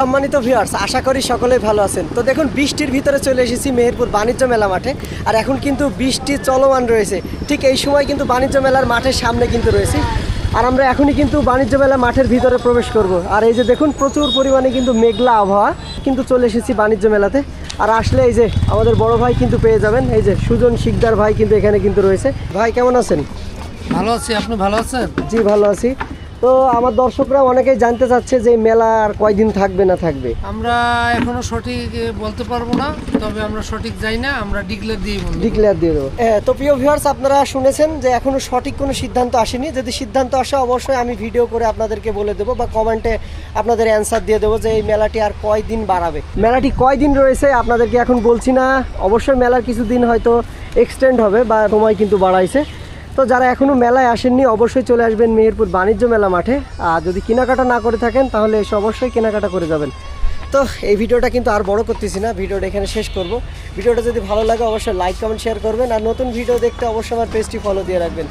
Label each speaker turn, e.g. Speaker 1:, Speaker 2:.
Speaker 1: সম্মানিত ভিউয়ার্স, আশা করি সকলেই ভালো আছেন। তো দেখুন, বৃষ্টির ভিতরে চলে এসেছি মেহেরপুর বাণিজ্য মেলা মাঠে। আর এখন কিন্তু বৃষ্টি চলমান রয়েছে। ঠিক এই সময় কিন্তু বাণিজ্য মেলার মাঠের সামনে কিন্তু রয়েছি। আর আমরা এখনই কিন্তু বাণিজ্য মেলা মাঠের ভিতরে প্রবেশ করব। আর এই যে দেখুন, প্রচুর পরিমাণে কিন্তু মেঘলা আবহাওয়া, কিন্তু চলে এসেছি বাণিজ্য মেলাতে। আর আসলে এই যে আমাদের বড় ভাই কিন্তু পেয়ে যাবেন, এই যে সুজন শিকদার ভাই কিন্তু এখানে কিন্তু রয়েছে। ভাই কেমন আছেন?
Speaker 2: ভালো আছি, আপনি ভালো আছেন?
Speaker 1: জি ভালো আছি। তো আমার দর্শকরা অনেকেই জানতে চাচ্ছে যে মেলা আর কয়দিন থাকবে না থাকবে।
Speaker 2: আমরা এখনো সঠিক বলতে পারবো না, তবে আমরা সঠিক যাই না, আমরা ডিক্লেয়ার দিয়ে বলবো।
Speaker 1: ডিক্লেয়ার দিয়ে দেবো। তো প্রিয় ভিউয়ার্স, আপনারা শুনেছেন যে এখনো সঠিক কোনো সিদ্ধান্ত আসেনি। যদি সিদ্ধান্ত আসে অবশ্যই আমি ভিডিও করে আপনাদেরকে বলে দেবো, বা কমেন্টে আপনাদের অ্যান্সার দিয়ে দেবো যে এই মেলাটি আর কয়দিন বাড়াবে। মেলাটি কয়দিন রয়েছে আপনাদেরকে এখন বলছি না। অবশ্যই মেলার কিছু দিন হয়তো এক্সটেন্ড হবে, বা সময় কিন্তু বাড়াইছে। তো যারা এখনও মেলায় আসেননি অবশ্যই চলে আসবেন মেহেরপুর বাণিজ্য মেলা মাঠে। আর যদি কেনাকাটা না করে থাকেন তাহলে এসে অবশ্যই কেনাকাটা করে যাবেন। তো এই ভিডিওটা কিন্তু আর বড় করতেছি না, ভিডিওটা এখানে শেষ করব। ভিডিওটা যদি ভালো লাগে অবশ্যই লাইক কমেন্ট শেয়ার করবেন। আর নতুন ভিডিও দেখতে অবশ্যই আমার পেজটি ফলো দিয়ে রাখবেন।